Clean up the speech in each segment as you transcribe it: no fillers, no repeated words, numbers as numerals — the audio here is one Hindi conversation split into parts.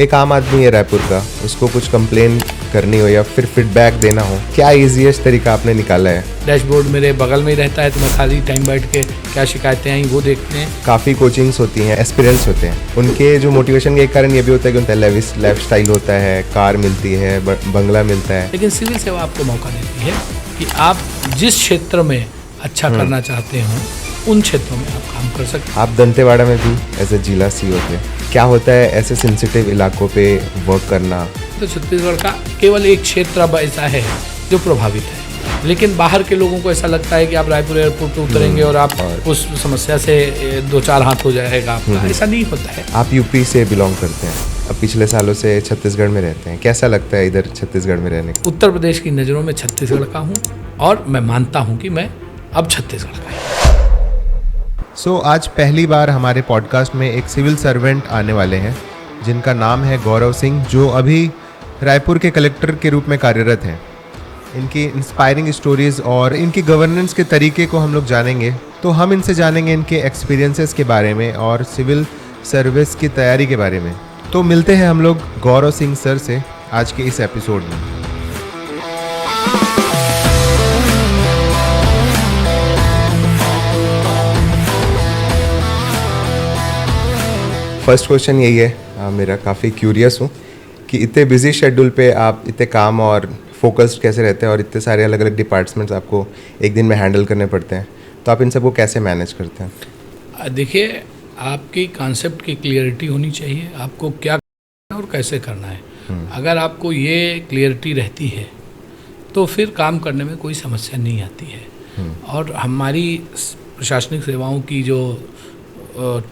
एक आम आदमी है रायपुर का, उसको कुछ कंप्लेन करनी हो या फिर फीडबैक देना हो, क्या इजीएस्ट तरीका आपने निकाला है? डैशबोर्ड मेरे बगल में ही रहता है, तो मैं खाली टाइम बैठ के क्या शिकायतें आई वो देखते हैं। काफ़ी कोचिंग्स होती हैं, एस्पिरेंट्स होते हैं, उनके जो मोटिवेशन का एक कारण ये भी होता है कि उनका लेविस लाइफ स्टाइल होता है, कार मिलती है, बंगला मिलता है। लेकिन सिविल सेवा आपको मौका देती है कि आप जिस क्षेत्र में अच्छा करना चाहते हो उन क्षेत्रों में आप काम कर सकते हैं। आप दंतेवाड़ा में भी एज ए जिला सीओ थे, क्या होता है ऐसे सेंसिटिव इलाकों पे वर्क करना? तो छत्तीसगढ़ का केवल एक क्षेत्र अब ऐसा है जो प्रभावित है, लेकिन बाहर के लोगों को ऐसा लगता है कि आप रायपुर एयरपोर्ट पे उतरेंगे और आप उस समस्या से दो चार हाथ हो जाएगा आपका। ऐसा नहीं होता है। आप यूपी से बिलोंग करते हैं, अब पिछले सालों से छत्तीसगढ़ में रहते हैं, कैसा लगता है इधर छत्तीसगढ़ में रहने का? उत्तर प्रदेश की नज़रों में छत्तीसगढ़ का हूँ और मैं मानता हूँ कि मैं अब छत्तीसगढ़ का हूँ। सो आज पहली बार हमारे पॉडकास्ट में एक सिविल सर्वेंट आने वाले हैं जिनका नाम है गौरव सिंह, जो अभी रायपुर के कलेक्टर के रूप में कार्यरत हैं। इनकी इंस्पायरिंग स्टोरीज़ और इनकी गवर्नेंस के तरीके को हम लोग जानेंगे। तो हम इनसे जानेंगे इनके एक्सपीरियंसेस के बारे में और सिविल सर्विस की तैयारी के बारे में। तो मिलते हैं हम लोग गौरव सिंह सर से आज के इस एपिसोड में। फर्स्ट क्वेश्चन यही है, मेरा काफ़ी क्यूरियस हूँ कि इतने बिजी शेड्यूल पे आप इतने काम और फोकस्ड कैसे रहते हैं और इतने सारे अलग अलग डिपार्टमेंट्स आपको एक दिन में हैंडल करने पड़ते हैं, तो आप इन सबको कैसे मैनेज करते हैं? देखिए, आपकी कॉन्सेप्ट की क्लियरिटी होनी चाहिए, आपको क्या करना है और कैसे करना है। अगर आपको ये क्लियरिटी रहती है तो फिर काम करने में कोई समस्या नहीं आती है। और हमारी प्रशासनिक सेवाओं की जो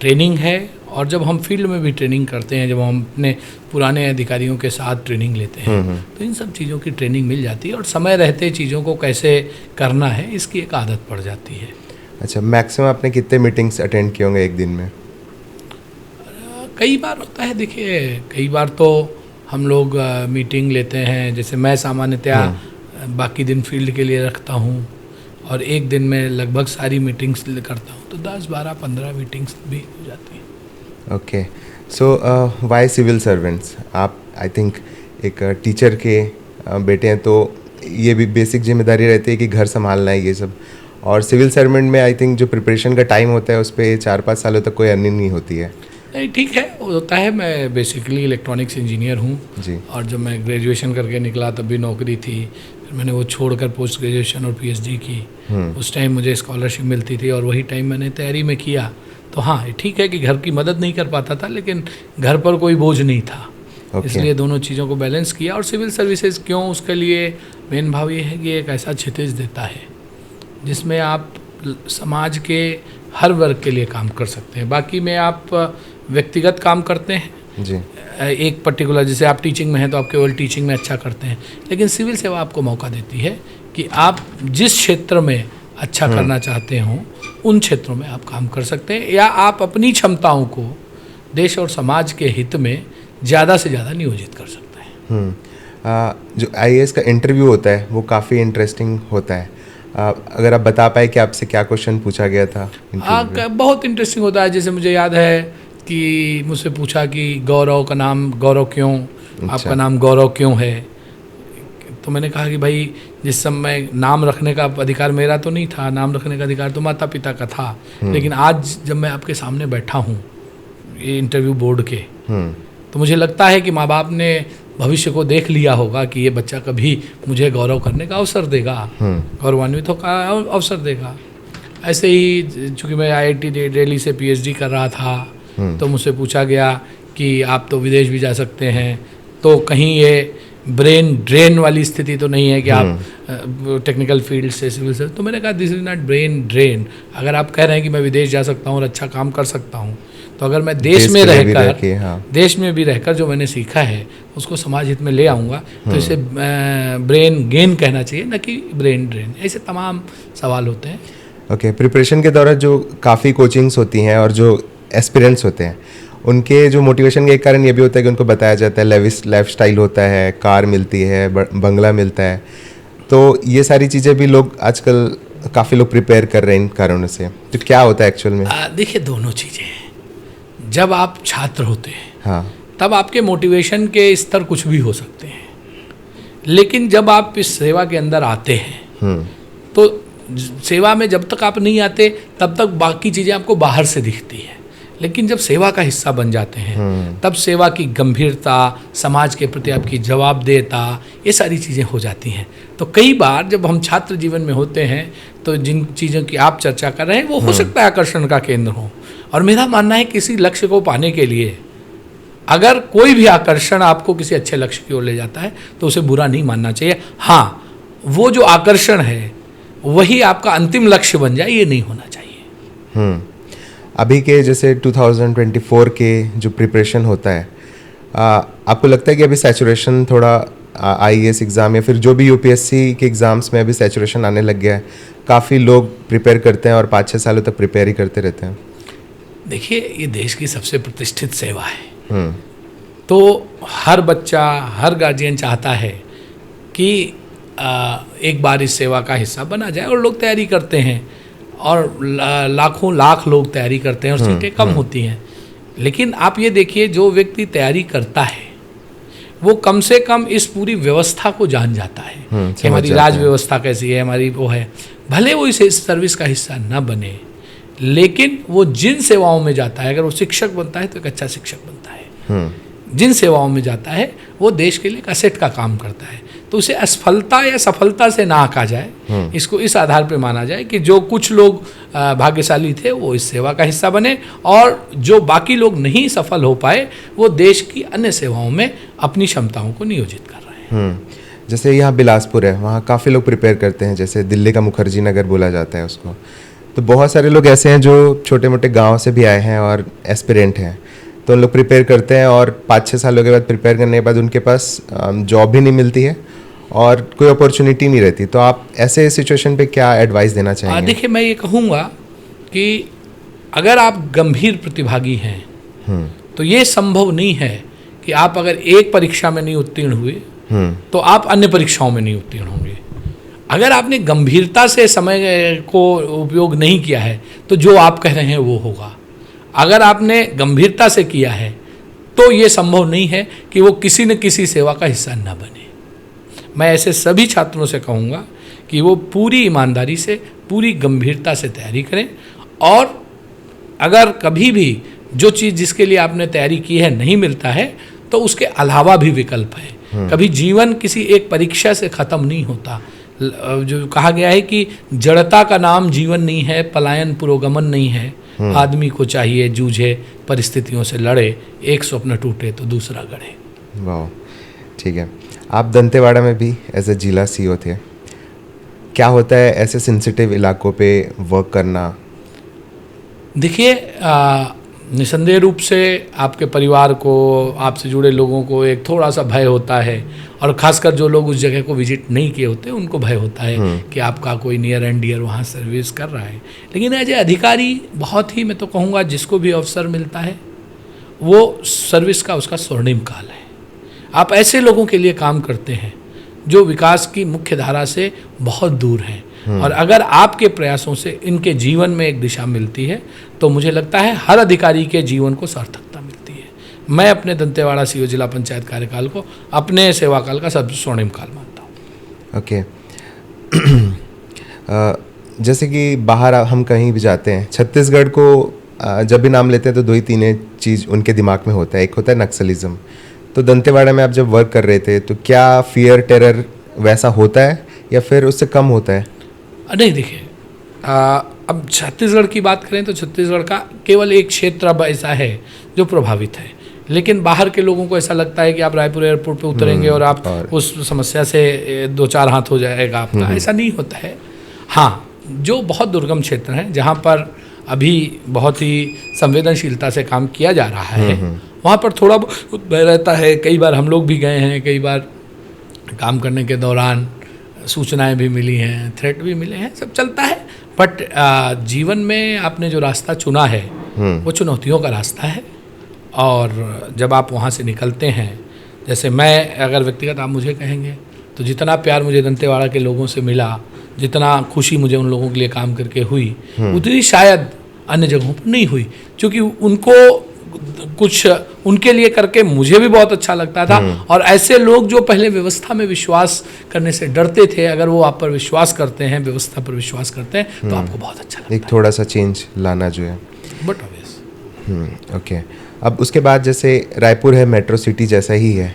ट्रेनिंग है, और जब हम फील्ड में भी ट्रेनिंग करते हैं, जब हम अपने पुराने अधिकारियों के साथ ट्रेनिंग लेते हैं, तो इन सब चीज़ों की ट्रेनिंग मिल जाती है और समय रहते चीज़ों को कैसे करना है इसकी एक आदत पड़ जाती है। अच्छा, मैक्सिमम आपने कितने मीटिंग्स अटेंड किए होंगे एक दिन में? कई बार होता है। देखिए, कई बार तो हम लोग मीटिंग लेते हैं, जैसे मैं सामान्यतया बाकी दिन फील्ड के लिए रखता हूँ और एक दिन में लगभग सारी मीटिंग्स करता हूँ, तो 10, 12, 15 मीटिंग्स भी हो जाती हैं। ओके, सो वाई सिविल सर्वेंट्स? आप आई थिंक एक टीचर के बेटे हैं, तो ये भी बेसिक जिम्मेदारी रहती है कि घर संभालना है ये सब, और सिविल सर्वेंट में आई थिंक जो प्रिपरेशन का टाइम होता है उस पर 4-5 सालों तक कोई अर्निंग नहीं होती है। नहीं, ठीक है, होता है। मैं बेसिकली इलेक्ट्रॉनिक्स इंजीनियर हूँ जी, और जब मैं ग्रेजुएशन करके निकला तब भी नौकरी थी, फिर मैंने वो छोड़कर पोस्ट ग्रेजुएशन और पीएचडी की। उस टाइम मुझे स्कॉलरशिप मिलती थी और वही टाइम मैंने तैयारी में किया। तो हाँ, ठीक है कि घर की मदद नहीं कर पाता था, लेकिन घर पर कोई बोझ नहीं था। इसलिए दोनों चीज़ों को बैलेंस किया। और सिविल सर्विसेज क्यों, उसके लिए मेन भाव ये है कि एक ऐसा क्षितिज देता है जिसमें आप समाज के हर वर्ग के लिए काम कर सकते हैं। बाकी में आप व्यक्तिगत काम करते हैं जी, एक पर्टिकुलर, जैसे आप टीचिंग में हैं तो आप केवल टीचिंग में अच्छा करते हैं, लेकिन सिविल सेवा आपको मौका देती है कि आप जिस क्षेत्र में अच्छा करना चाहते हो उन क्षेत्रों में आप काम कर सकते हैं, या आप अपनी क्षमताओं को देश और समाज के हित में ज़्यादा से ज़्यादा नियोजित कर सकते हैं। जो आईएएस का इंटरव्यू होता है वो काफ़ी इंटरेस्टिंग होता है। अगर आप बता पाए कि आपसे क्या क्वेश्चन पूछा गया था? बहुत इंटरेस्टिंग होता है। जैसे मुझे याद है कि मुझसे पूछा कि गौरव का नाम गौरव क्यों, आपका नाम गौरव क्यों है? तो मैंने कहा कि भाई, जिस समय नाम रखने का अधिकार मेरा तो नहीं था, नाम रखने का अधिकार तो माता पिता का था, लेकिन आज जब मैं आपके सामने बैठा हूँ ये इंटरव्यू बोर्ड के, तो मुझे लगता है कि माँ बाप ने भविष्य को देख लिया होगा कि ये बच्चा कभी मुझे गौरव करने का अवसर देगा, गौरवान्वित का अवसर देगा। ऐसे ही चूँकि मैं IIT दिल्ली से PhD कर रहा था, तो मुझसे पूछा गया कि आप तो विदेश भी जा सकते हैं, तो कहीं ये ब्रेन ड्रेन वाली स्थिति तो नहीं है कि आप टेक्निकल फील्ड से सिविल से? तो मैंने कहा this is not brain drain. अगर आप कह रहे हैं कि मैं विदेश जा सकता हूँ और अच्छा काम कर सकता हूँ, तो अगर मैं देश में रहकर देश में भी रहकर जो मैंने सीखा है उसको समाज हित में ले आऊँगा, तो इसे ब्रेन गेन कहना चाहिए, न कि ब्रेन ड्रेन। ऐसे तमाम सवाल होते हैं। ओके, प्रिपरेशन के दौरान जो काफ़ी कोचिंग्स होती हैं और जो एस्पिरेंट्स होते हैं, उनके जो मोटिवेशन का एक कारण ये भी होता है कि उनको बताया जाता है लेविस लाइफ स्टाइल होता है, कार मिलती है, बंगला मिलता है, तो ये सारी चीज़ें भी लोग आजकल काफ़ी लोग प्रिपेयर कर रहे हैं इन कारणों से। तो क्या होता है एक्चुअल में? देखिए, दोनों चीज़ें हैं। जब आप छात्र होते हैं, हाँ, तब आपके मोटिवेशन के स्तर कुछ भी हो सकते हैं। लेकिन जब आप इस सेवा के अंदर आते हैं तो सेवा में जब तक आप नहीं आते तब तक बाकी चीज़ें आपको बाहर से दिखती है, लेकिन जब सेवा का हिस्सा बन जाते हैं तब सेवा की गंभीरता, समाज के प्रति आपकी जवाबदेहता, ये सारी चीज़ें हो जाती हैं। तो कई बार जब हम छात्र जीवन में होते हैं तो जिन चीज़ों की आप चर्चा कर रहे हैं वो हो सकता है आकर्षण का केंद्र हो, और मेरा मानना है किसी लक्ष्य को पाने के लिए अगर कोई भी आकर्षण आपको किसी अच्छे लक्ष्य की ओर ले जाता है तो उसे बुरा नहीं मानना चाहिए। हाँ, वो जो आकर्षण है वही आपका अंतिम लक्ष्य बन जाए, ये नहीं होना चाहिए। अभी के जैसे 2024 के जो प्रिपरेशन होता है, आपको लगता है कि अभी सैचुरेशन थोड़ा IAS एग्ज़ाम या फिर जो भी UPSC के एग्ज़ाम्स में अभी सैचुरेशन आने लग गया है, काफ़ी लोग प्रिपेयर करते हैं और 5-6 सालों तक प्रिपेयर ही करते रहते हैं? देखिए, ये देश की सबसे प्रतिष्ठित सेवा है, तो हर बच्चा, हर गार्जियन चाहता है कि एक बार इस सेवा का हिस्सा बना जाए, और लोग तैयारी करते हैं और लाखों लाख लोग तैयारी करते हैं और सीटें कम होती हैं। लेकिन आप ये देखिए, जो व्यक्ति तैयारी करता है वो कम से कम इस पूरी व्यवस्था को जान जाता है कि हमारी राज व्यवस्था कैसी है, हमारी वो है। भले वो इस सर्विस का हिस्सा न बने, लेकिन वो जिन सेवाओं में जाता है, अगर वो शिक्षक बनता है तो एक अच्छा शिक्षक बनता है, जिन सेवाओं में जाता है वो देश के लिए एक असेट का काम करता है। तो उसे असफलता या सफलता से ना आंका जाए, इसको इस आधार पर माना जाए कि जो कुछ लोग भाग्यशाली थे वो इस सेवा का हिस्सा बने, और जो बाकी लोग नहीं सफल हो पाए वो देश की अन्य सेवाओं में अपनी क्षमताओं को नियोजित कर रहे हैं। जैसे यहाँ बिलासपुर है, वहाँ काफ़ी लोग प्रिपेयर करते हैं, जैसे दिल्ली का मुखर्जी नगर बोला जाता है उसको। तो बहुत सारे लोग ऐसे हैं जो छोटे मोटे गाँव से भी आए हैं और एस्पिरेंट हैं, तो उन लोग प्रिपेयर करते हैं और 5-6 सालों के बाद प्रिपेयर करने के बाद उनके पास जॉब भी नहीं मिलती है और कोई अपॉर्चुनिटी नहीं रहती। तो आप ऐसे सिचुएशन पे क्या एडवाइस देना चाहेंगे? देखिए, मैं ये कहूँगा कि अगर आप गंभीर प्रतिभागी हैं तो ये संभव नहीं है कि आप अगर एक परीक्षा में नहीं उत्तीर्ण हुए तो आप अन्य परीक्षाओं में नहीं उत्तीर्ण होंगे। अगर आपने गंभीरता से समय को उपयोग नहीं किया है तो जो आप कह रहे हैं वो होगा। अगर आपने गंभीरता से किया है तो ये संभव नहीं है कि वो किसी न किसी सेवा का हिस्सा न बने। मैं ऐसे सभी छात्रों से कहूँगा कि वो पूरी ईमानदारी से, पूरी गंभीरता से तैयारी करें, और अगर कभी भी जो चीज़ जिसके लिए आपने तैयारी की है नहीं मिलता है तो उसके अलावा भी विकल्प है। कभी जीवन किसी एक परीक्षा से ख़त्म नहीं होता। जो कहा गया है कि जड़ता का नाम जीवन नहीं है, पलायन पुरोगमन नहीं है, आदमी को चाहिए जूझे परिस्थितियों से लड़े, एक स्वप्न टूटे तो दूसरा गढ़े। वाह, ठीक है। आप दंतेवाड़ा में भी एज ए जिला CEO थे। क्या होता है ऐसे सेंसिटिव इलाकों पे वर्क करना? देखिए, निसंदेह रूप से आपके परिवार को, आपसे जुड़े लोगों को एक थोड़ा सा भय होता है, और ख़ासकर जो लोग उस जगह को विजिट नहीं किए होते उनको भय होता है कि आपका कोई नियर एंड डियर वहाँ सर्विस कर रहा है। लेकिन एज ए अधिकारी बहुत ही, मैं तो कहूँगा, जिसको भी अवसर मिलता है वो सर्विस का उसका स्वर्णिम काल है। आप ऐसे लोगों के लिए काम करते हैं जो विकास की मुख्य धारा से बहुत दूर हैं, और अगर आपके प्रयासों से इनके जीवन में एक दिशा मिलती है तो मुझे लगता है हर अधिकारी के जीवन को सार्थकता मिलती है। मैं अपने दंतेवाड़ा CEO जिला पंचायत कार्यकाल को अपने सेवा काल का सबसे स्वर्णिम काल मानता हूँ। ओके। जैसे कि बाहर हम कहीं भी जाते हैं, छत्तीसगढ़ को जब भी नाम लेते हैं तो 2 ही 3 चीज़ उनके दिमाग में होता है। एक होता है नक्सलिज्म। तो दंतेवाड़ा में आप जब वर्क कर रहे थे तो क्या फियर, टेरर वैसा होता है या फिर उससे कम होता है? नहीं, देखिए, अब छत्तीसगढ़ की बात करें तो छत्तीसगढ़ का केवल एक क्षेत्र अब ऐसा है जो प्रभावित है, लेकिन बाहर के लोगों को ऐसा लगता है कि आप रायपुर एयरपोर्ट पे उतरेंगे और आप उस समस्या से 2-4 हाथ हो जाएगा आपका। ऐसा नहीं होता है। हाँ, जो बहुत दुर्गम क्षेत्र हैं जहाँ पर अभी बहुत ही संवेदनशीलता से काम किया जा रहा है, वहाँ पर थोड़ा बहुत भय रहता है। कई बार हम लोग भी गए हैं, कई बार काम करने के दौरान सूचनाएं भी मिली हैं, थ्रेट भी मिले हैं, सब चलता है। बट जीवन में आपने जो रास्ता चुना है वो चुनौतियों का रास्ता है, और जब आप वहाँ से निकलते हैं, जैसे मैं अगर व्यक्तिगत आप मुझे कहेंगे तो जितना प्यार मुझे दंतेवाड़ा के लोगों से मिला, जितना खुशी मुझे उन लोगों के लिए काम करके हुई, उतनी शायद अन्य जगहों पर नहीं हुई, क्योंकि उनको कुछ उनके लिए करके मुझे भी बहुत अच्छा लगता था। और ऐसे लोग जो पहले व्यवस्था में विश्वास करने से डरते थे, अगर वो आप पर विश्वास करते हैं, व्यवस्था पर विश्वास करते हैं, तो आपको बहुत अच्छा लगता है। एक थोड़ा सा चेंज लाना जो है, बट ऑब्वियस। ओके। अब उसके बाद जैसे रायपुर है, मेट्रो सिटी जैसा ही है,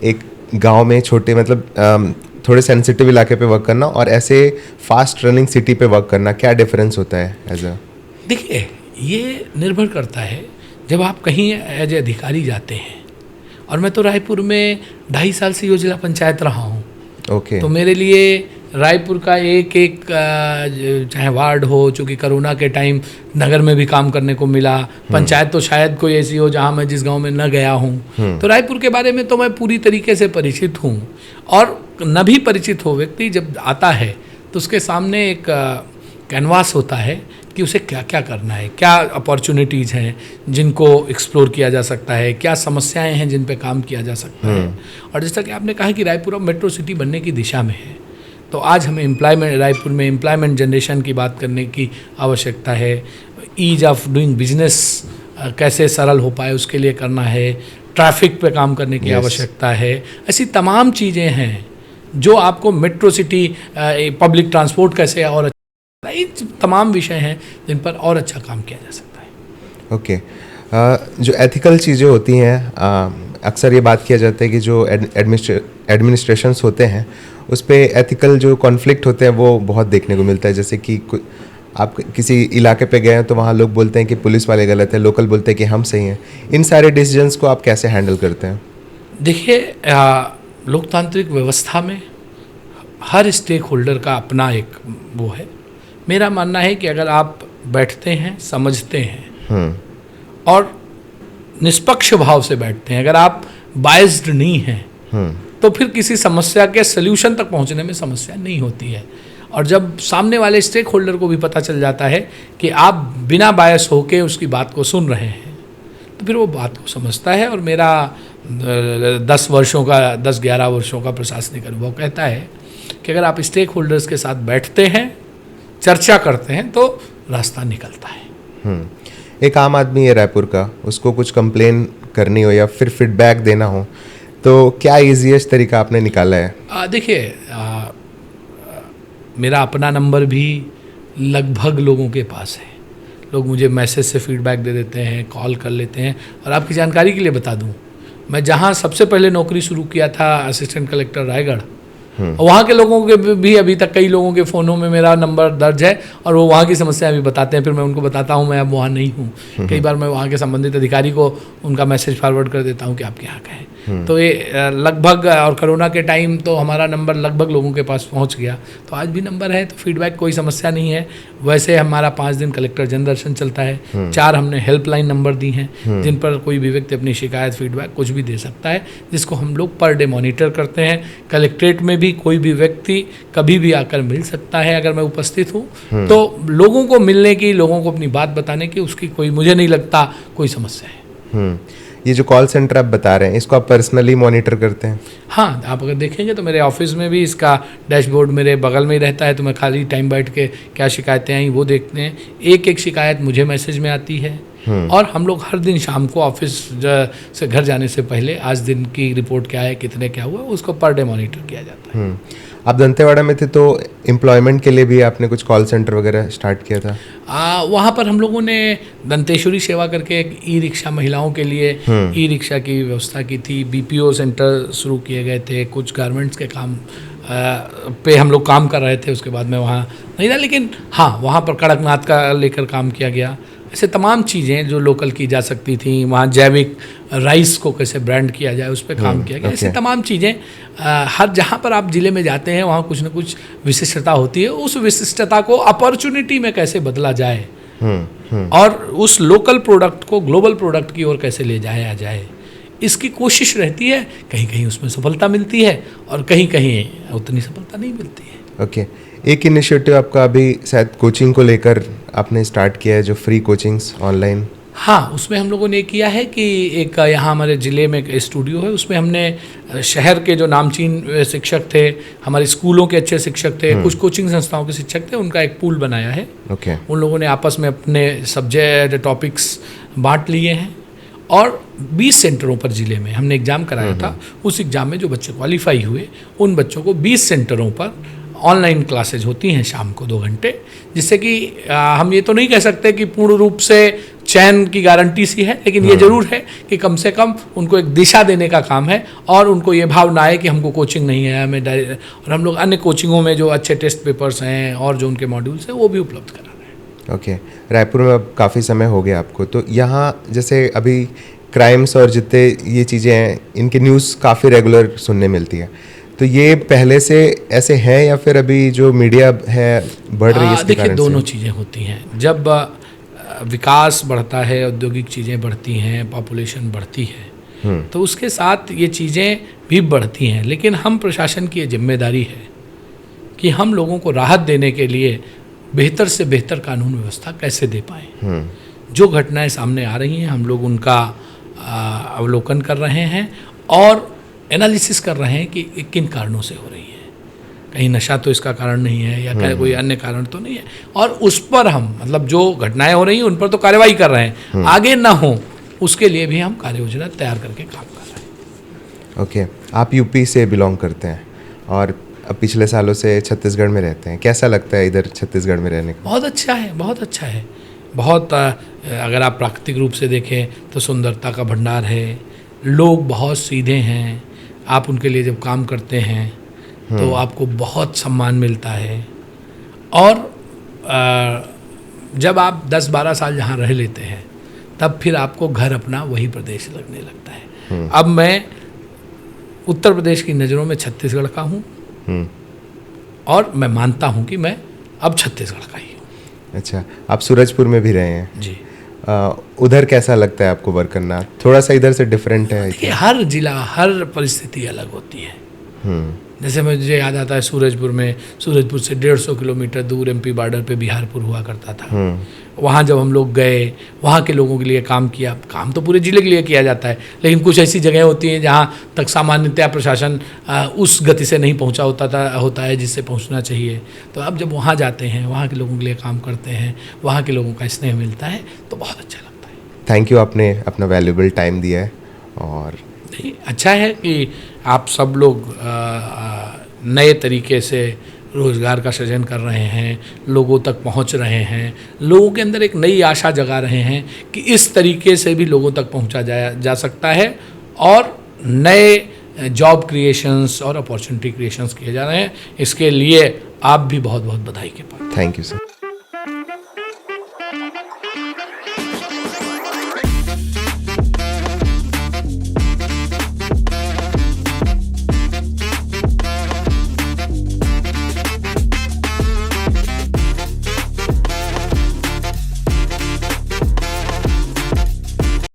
एक गांव में छोटे मतलब थोड़े सेंसिटिव इलाके पे वर्क करना और ऐसे फास्ट रनिंग सिटी पे वर्क करना, क्या डिफरेंस होता है एज अ? देखिए, ये निर्भर करता है जब आप कहीं एज ए अधिकारी जाते हैं, और मैं तो रायपुर में 2.5 साल से जिला पंचायत रहा हूँ। ओके। तो मेरे लिए रायपुर का एक एक चाहे वार्ड हो, चूँकि कोरोना के टाइम नगर में भी काम करने को मिला, पंचायत तो शायद कोई ऐसी हो जहाँ मैं जिस गांव में न गया हूँ, तो रायपुर के बारे में तो मैं पूरी तरीके से परिचित हूँ। और न भी परिचित हो व्यक्ति जब आता है तो उसके सामने एक कैनवास होता है कि उसे क्या क्या करना है, क्या अपॉर्चुनिटीज़ हैं जिनको एक्सप्लोर किया जा सकता है, क्या समस्याएं हैं जिन पे काम किया जा सकता है। और जैसा कि आपने कहा कि रायपुर अब मेट्रो सिटी बनने की दिशा में है, तो आज हमें रायपुर में एम्प्लॉयमेंट जनरेशन की बात करने की आवश्यकता है। ईज ऑफ डूइंग बिजनेस कैसे सरल हो पाए उसके लिए करना है, ट्रैफिक पे काम करने की आवश्यकता है। ऐसी तमाम चीज़ें हैं जो आपको मेट्रो सिटी, पब्लिक ट्रांसपोर्ट कैसे और अच्छा, ये तमाम विषय हैं जिन पर और अच्छा काम किया जा सकता है। ओके। जो एथिकल चीज़ें होती हैं, अक्सर ये बात किया जाता है कि जो एडमिनिस्ट्रेशंस होते हैं उस पर एथिकल जो कॉन्फ्लिक्ट होते हैं वो बहुत देखने को मिलता है। जैसे कि आप किसी इलाके पे गए हैं तो वहाँ लोग बोलते हैं कि पुलिस वाले गलत हैं, लोकल बोलते हैं कि हम सही हैं। इन सारे डिसीजंस को आप कैसे हैंडल करते हैं? देखिए, लोकतांत्रिक व्यवस्था में हर स्टेक होल्डर का अपना एक वो है। मेरा मानना है कि अगर आप बैठते हैं, समझते हैं और निष्पक्ष भाव से बैठते हैं, अगर आप बायस्ड नहीं हैं, तो फिर किसी समस्या के सल्यूशन तक पहुंचने में समस्या नहीं होती है। और जब सामने वाले स्टेक होल्डर को भी पता चल जाता है कि आप बिना बायस होके उसकी बात को सुन रहे हैं, तो फिर वो बात को समझता है। और मेरा 10-11 वर्षों का प्रशासनिक अनुभव कहता है कि अगर आप स्टेक होल्डर्स के साथ बैठते हैं, चर्चा करते हैं, तो रास्ता निकलता है। एक आम आदमी है रायपुर का, उसको कुछ कंप्लेन करनी हो या फिर फीडबैक देना हो, तो क्या ईजीएस्ट तरीका आपने निकाला है? देखिए, मेरा अपना नंबर भी लगभग लोगों के पास है। लोग मुझे मैसेज से फीडबैक दे देते हैं, कॉल कर लेते हैं। और आपकी जानकारी के लिए बता दूं, मैं जहां सबसे पहले नौकरी शुरू किया था, असिस्टेंट कलेक्टर रायगढ़, वहाँ के लोगों के भी अभी तक कई लोगों के फ़ोनों में मेरा नंबर दर्ज है और वो वहाँ की समस्याएं भी बताते हैं। फिर मैं उनको बताता हूँ मैं अब वहाँ नहीं हूँ। कई बार मैं वहाँ के संबंधित अधिकारी को उनका मैसेज फॉरवर्ड कर देता हूँ कि आपके यहाँ का है। तो ये लगभग, और कोरोना के टाइम तो हमारा नंबर लगभग लोगों के पास पहुँच गया। तो आज भी नंबर है, तो फीडबैक कोई समस्या नहीं है। वैसे हमारा 5 दिन कलेक्टर जनदर्शन चलता है, 4 हमने हेल्पलाइन नंबर दी हैं जिन पर कोई भी व्यक्ति अपनी शिकायत, फीडबैक कुछ भी दे सकता है, जिसको हम लोग पर डे मॉनिटर करते हैं। कलेक्ट्रेट में भी कोई भी व्यक्ति कभी भी आकर मिल सकता है अगर मैं उपस्थित हूँ। तो लोगों को मिलने की, लोगों को अपनी बात बताने की, उसकी कोई, मुझे नहीं लगता कोई समस्या है। ये जो कॉल सेंटर आप बता रहे हैं, इसको आप पर्सनली मॉनिटर करते हैं? हाँ, आप अगर देखेंगे तो मेरे ऑफिस में भी इसका डैशबोर्ड मेरे बगल में ही रहता है। तो मैं खाली टाइम बैठ के क्या शिकायतें आई वो देखते हैं। एक एक शिकायत मुझे मैसेज में आती है। और हम लोग हर दिन शाम को ऑफिस से घर जाने से पहले आज दिन की रिपोर्ट क्या है, कितने क्या हुआ, उसको पर डे मॉनिटर किया जाता है। आप दंतेवाड़ा में थे तो एम्प्लॉयमेंट के लिए भी आपने कुछ कॉल सेंटर वगैरह स्टार्ट किया था? वहाँ पर हम लोगों ने दंतेश्वरी सेवा करके एक ई रिक्शा, महिलाओं के लिए ई रिक्शा की व्यवस्था की थी। बीपीओ सेंटर शुरू किए गए थे। कुछ गारमेंट्स के काम पे हम लोग काम कर रहे थे। उसके बाद में वहाँ नहीं था, लेकिन हाँ, वहाँ पर कड़कनाथ का लेकर काम किया गया। ऐसे तमाम चीज़ें जो लोकल की जा सकती थी, वहाँ जैविक राइस को कैसे ब्रांड किया जाए उस पर काम किया गया। ऐसे तमाम चीज़ें, हर जहाँ पर आप ज़िले में जाते हैं वहाँ कुछ न कुछ विशिष्टता होती है। उस विशिष्टता को अपॉर्चुनिटी में कैसे बदला जाए और उस लोकल प्रोडक्ट को ग्लोबल प्रोडक्ट की ओर कैसे ले जाया जाए, इसकी कोशिश रहती है। कहीं कहीं उसमें सफलता मिलती है और कहीं कहीं उतनी सफलता नहीं मिलती है। ओके। एक इनिशिएटिव आपका अभी शायद कोचिंग को लेकर आपने स्टार्ट किया है, जो फ्री कोचिंग्स ऑनलाइन। हाँ, उसमें हम लोगों ने किया है कि एक यहाँ हमारे ज़िले में एक स्टूडियो है, उसमें हमने शहर के जो नामचीन शिक्षक थे, हमारे स्कूलों के अच्छे शिक्षक थे, कुछ कोचिंग संस्थाओं के शिक्षक थे, उनका एक पूल बनाया है। ओके। उन लोगों ने आपस में अपने सब्जेक्ट टॉपिक्स बांट लिए हैं और 20 सेंटरों पर ज़िले में हमने एग्ज़ाम कराया था। उस एग्ज़ाम में जो बच्चे क्वालिफाई हुए उन बच्चों को 20 सेंटरों पर ऑनलाइन क्लासेज होती हैं शाम को 2 घंटे, जिससे कि हम ये तो नहीं कह सकते कि पूर्ण रूप से चयन की गारंटी सी है, लेकिन ये ज़रूर है कि कम से कम उनको एक दिशा देने का काम है और उनको ये भाव ना आए कि हमको कोचिंग नहीं है, हमें और हम लोग अन्य कोचिंगों में जो अच्छे टेस्ट पेपर्स हैं और जो उनके मॉड्यूल्स हैं वो भी उपलब्ध करा रहे हैं। ओके, रायपुर में अब काफ़ी समय हो गया आपको, तो यहाँ जैसे अभी क्राइम्स और जितने ये चीज़ें हैं इनकी न्यूज़ काफ़ी रेगुलर सुनने मिलती है, तो ये पहले से ऐसे हैं या फिर अभी जो मीडिया है बढ़ रही है इसके देखिए कारण से? दोनों चीज़ें होती हैं। जब विकास बढ़ता है, औद्योगिक चीज़ें बढ़ती हैं, पॉपुलेशन बढ़ती है, तो उसके साथ ये चीज़ें भी बढ़ती हैं। लेकिन हम प्रशासन की ये जिम्मेदारी है कि हम लोगों को राहत देने के लिए बेहतर से बेहतर कानून व्यवस्था कैसे दे पाएँ। जो घटनाएं सामने आ रही हैं हम लोग उनका अवलोकन कर रहे हैं और एनालिसिस कर रहे हैं कि किन कारणों से हो रही है। कहीं नशा तो इसका कारण नहीं है या कहीं कोई अन्य कारण तो नहीं है, और उस पर हम मतलब जो घटनाएं हो रही हैं उन पर तो कार्रवाई कर रहे हैं, आगे ना हो उसके लिए भी हम कार्य योजना तैयार करके काम कर रहे हैं। ओके, आप यूपी से बिलोंग करते हैं और अब पिछले सालों से छत्तीसगढ़ में रहते हैं, कैसा लगता है इधर छत्तीसगढ़ में रहने का? बहुत अच्छा है, बहुत अच्छा है। बहुत अगर आप प्राकृतिक रूप से देखें तो सुंदरता का भंडार है, लोग बहुत सीधे हैं, आप उनके लिए जब काम करते हैं तो आपको बहुत सम्मान मिलता है, और जब आप 10-12 साल जहाँ रह लेते हैं तब फिर आपको घर अपना वही प्रदेश लगने लगता है। अब मैं उत्तर प्रदेश की नज़रों में छत्तीसगढ़ का हूँ और मैं मानता हूँ कि मैं अब छत्तीसगढ़ का ही हूँ। अच्छा, आप सूरजपुर में भी रहे हैं जी। उधर कैसा लगता है आपको वर्क करना? थोड़ा सा इधर से डिफरेंट है? देखिए हर जिला हर परिस्थिति अलग होती है। जैसे मुझे याद आता है सूरजपुर से 150 किलोमीटर दूर एमपी बॉर्डर पे बिहारपुर हुआ करता था। वहाँ जब हम लोग गए, वहाँ के लोगों के लिए काम किया। काम तो पूरे ज़िले के लिए किया जाता है, लेकिन कुछ ऐसी जगह होती हैं जहाँ तक सामान्यतया प्रशासन उस गति से नहीं पहुँचा होता है जिससे पहुँचना चाहिए। तो अब जब वहाँ जाते हैं, वहाँ के लोगों के लिए काम करते हैं, वहाँ के लोगों का स्नेह मिलता है तो बहुत अच्छा लगता है। थैंक यू, आपने अपना वैल्यूएबल टाइम दिया है। और नहीं, अच्छा है कि आप सब लोग नए तरीके से रोज़गार का सृजन कर रहे हैं, लोगों तक पहुंच रहे हैं, लोगों के अंदर एक नई आशा जगा रहे हैं कि इस तरीके से भी लोगों तक पहुंचा जा सकता है, और नए जॉब क्रिएशंस और अपॉर्चुनिटी क्रिएशंस किए जा रहे हैं। इसके लिए आप भी बहुत बहुत बधाई के पात्र। Thank you sir.